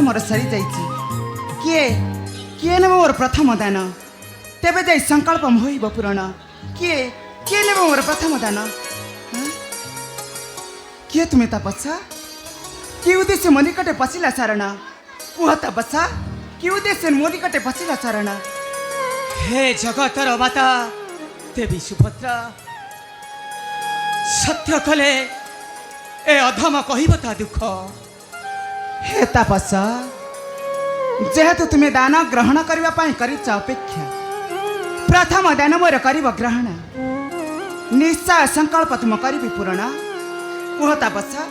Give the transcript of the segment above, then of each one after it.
मोर सरी जाइछि किए किए ने मोर प्रथम दान तेबे जाई संकल्प होइब पूरण किए किए ने मोर प्रथम दान किए तुम्हें तपस्या कि उद्देश्य मोर निकटे पसिला शरण कुह तपस्या कि उद्देश्य मोर निकटे पसिला शरण हे जगतर माता देवी सुभद्रा सत्य कले ए अधम कहब ता दुख हे तपस्या जेहेतु तुम्हें दान ग्रहण करने करिच अपेक्षा प्रथम दान मोर करिब ग्रहण निश्चय संकल्प तुम करी पूरण कुह तपस्या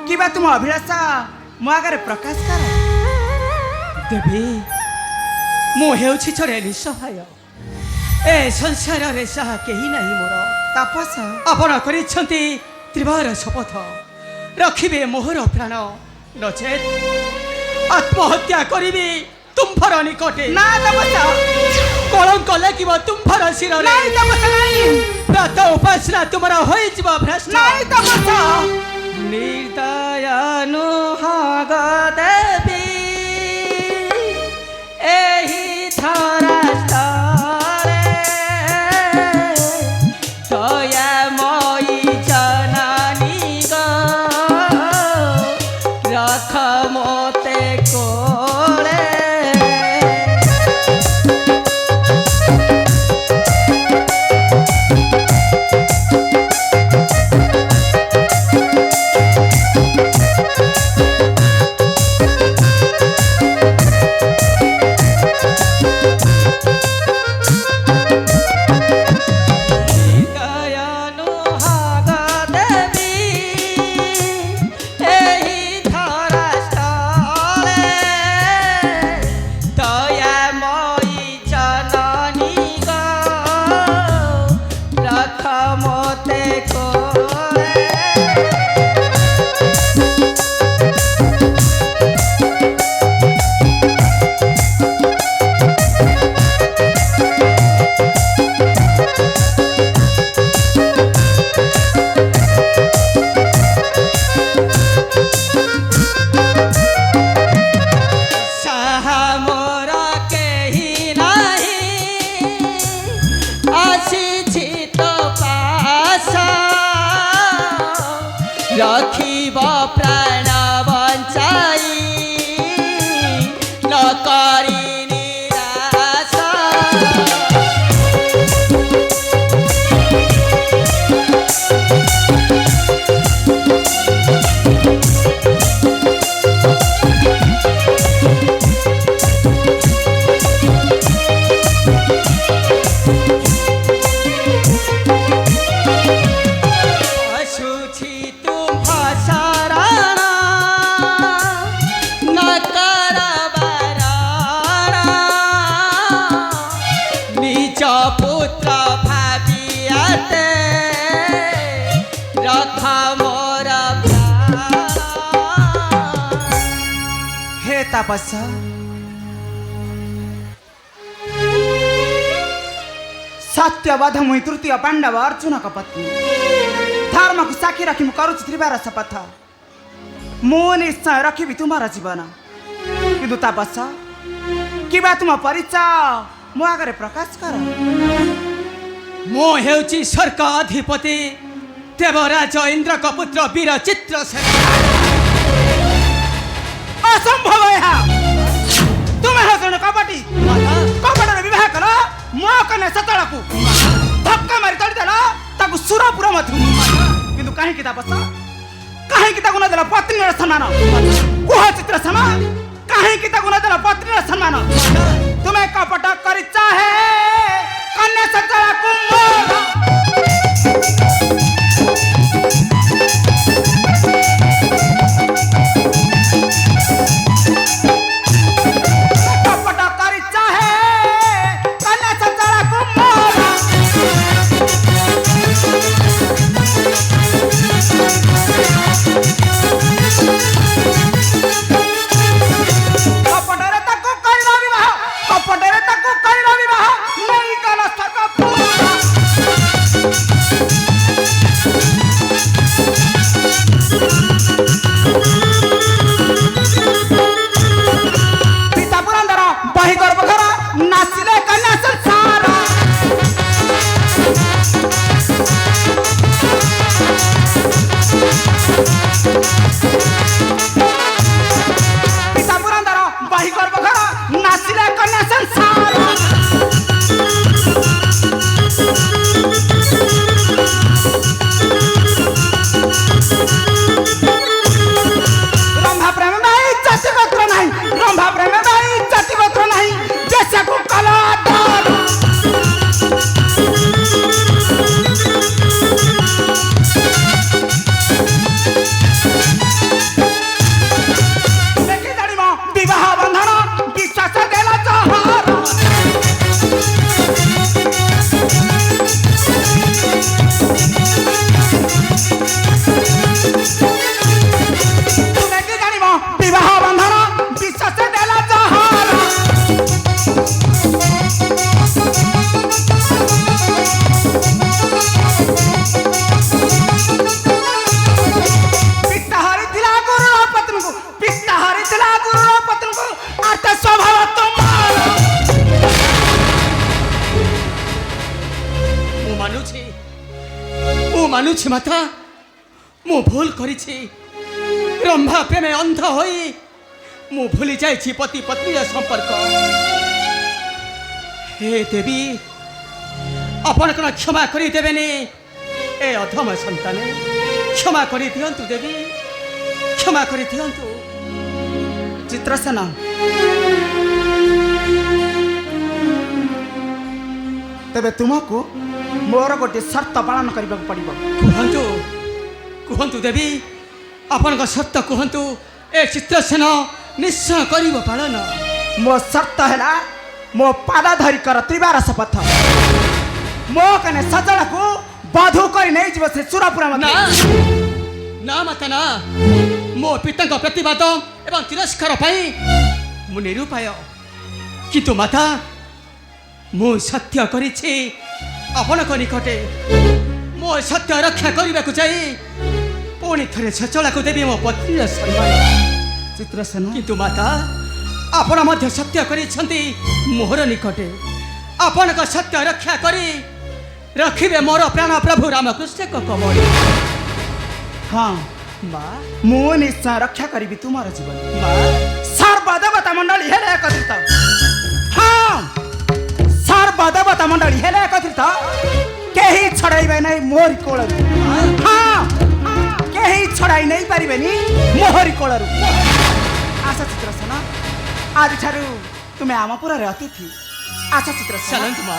कि तुम अभिलाषा मो आगे प्रकाश कर देवी मु हेउछि छरे निसहाय ए संसार रे साहा केही नाही मोर तपस्या आपण करिछंती त्रिवार शपथ रखिबे मोहर प्राण नचेत आत्महत्या करिबी तुम्फर निकटे ना तपस्या कलंक लगिब तुम्फर शिर रे नहीं तपस्या नहीं व्रत उपासना तुमरा होई जीव भ्रष्ट नहीं तपस्या निर्दयानुहाग देवी एही धरा तले दयामयी जननी गो रख मोते कोले रखिब प्राण बंचाई न करी निराशा पुत्र भावियाते रथ मोर हे तपस्या सत्यवध मुई तृतीय पांडव अर्जुन का पत्नी धर्म को साक्षी रखी मु करुच त्रिवार शपथ मु निश्चय रखी तुम्हारा जीवन किंतु तपस्या कि तुम परिचय मो आगे प्रकाश कर मो हेउची स्वर्ग अधिपति देवराज इंद्र का पुत्र वीर चित्रसेन असंभव तुम्हें हो जन कपटी कपटर विवाह कर मो कने सतळ को धक्का मारी तड़ी देला ताकू सुरपुर मत किंतु काहे की तपस्या काहे की ताकू न देला पत्नी र सम्मान कुह चित्रसेन काहे की ताकू न देला पत्नी र सम्मान तुम्हें कपट कर चाहे कन्या सतळ को Thank you. ପିତା ପୁରନ୍ଦର ବହି ଗର୍ବ ଘର ନାଚିଲେ କନ୍ୟା ସଂସାର ରମ୍ଭା ପ୍ରେମ ନାହିଁ ଜାତି ଗୋତ୍ର ନାହିଁ ରମ୍ଭା ପ୍ରେମ ନାହିଁ ଜାତି ଗୋତ୍ର ନାହିଁ ଦେଶକୁ କଲା ଆଦର ଦେଖି ଜାଣିବ ବିବାହ ବନ୍ଧନ ବିଶ୍ୱାସ ଦେଲା ଜହର ତୁମେ କି ଜାଣିବ ବିବାହ ବନ୍ଧନ ବିଶ୍ୱାସ ଦେଲା ଜହର ପିତା ହରିଥିଲା ଗୁରୁର ପତ୍ନୀକୁ ପିତା ହରିଥିଲା ଗୁରୁର ପତ୍ନୀକୁ ଆର୍ତ ସ୍ୱଭାବ ତୁମର ମୁଁ ମାନୁଛି ମାତା ମୁଁ ଭୁଲ କରିଛି ରମ୍ଭା ପ୍ରେମେ ଅନ୍ଧ ହୋଇ ମୁଁ ଭୁଲି ଯାଇଛି ପତି ପତ୍ନୀର ସମ୍ପର୍କ ହେ ଦେବୀ ଆପଣ କ'ଣ କ୍ଷମା କରିଦେବେନି ଏ ଅଧମ ସନ୍ତାନ କ୍ଷମା କରିଦିଅନ୍ତୁ ଦେବୀ କ୍ଷମା କରିଦିଅନ୍ତୁ ଚିତ୍ରସେନ ତେବେ ତୁମକୁ ମୋର ଗୋଟିଏ ସର୍ତ୍ତ ପାଳନ କରିବାକୁ ପଡ଼ିବ କୁହନ୍ତୁ କୁହନ୍ତୁ ଦେବୀ ଆପଣଙ୍କ ସର୍ତ୍ତ କୁହନ୍ତୁ ଏ ଚିତ୍ରସେନ ନିଶ୍ଚୟ କରିବ ପାଳନ ମୋ ସର୍ତ୍ତ ହେଲା ମୋ ପାଦ ଧରି କର ତ୍ରିବାର ଶପଥ ମୋ କନେ ସଜଳକୁ ବଧୁ କରି ନେଇଯିବ ସେ ସୁରପୁରା ନା ମଧ୍ୟ ନା ମାତା ନା ମୋ ପିତାଙ୍କ ପ୍ରତିବାଦ ଏବଂ ତିରସ୍କାର ପାଇଁ ମୁଁ ନିରୁପାୟ କିନ୍ତୁ ମାତା ମୁଁ ସତ୍ୟ କରିଛି ଆପଣଙ୍କ ନିକଟେ ମୋ ସତ୍ୟ ରକ୍ଷା କରିବାକୁ ଯାଇ ପୁଣି ଥରେ ସଚଳାକୁ ଦେବି ମୋ ପତ୍ନୀର ସମ୍ମାନ ଚିତ୍ରସେନ କିନ୍ତୁ ମାତା ଆପଣ ମଧ୍ୟ ସତ୍ୟ କରିଛନ୍ତି ମୋହର ନିକଟେ ଆପଣଙ୍କ ସତ୍ୟ ରକ୍ଷା କରି ରଖିବେ ମୋର ପ୍ରାଣ ପ୍ରଭୁ ରାମକୃଷ୍ଣଙ୍କ କମଳ ହଁ ମା ମୁଁ ନିଶ୍ଚୟ ରକ୍ଷା କରିବି ତୁମର ଜୀବନ ମା ସର୍ବଦେବତା ମଣ୍ଡଳୀ ହେଲେ ଏକତ୍ରିତ ହଁ ସର୍ବଦେବତା ମଣ୍ଡଳୀ ହେଲେ ଏକତ୍ରିତ କେହି ଛଡ଼ାଇବେ ନାହିଁ ମୋହରି କୋଳରୁ ହଁ କେହି ଛଡ଼ାଇ ନେଇ ପାରିବେନି ମୋହରି କୋଳରୁ ଆଶା ଚିତ୍ରସେନ ଆଜିଠାରୁ ତୁମେ ଆମ ପୁରରେ ଅତିଥି ଆଶା ଚିତ୍ରସେନ ଚାଲନ୍ତୁ ମା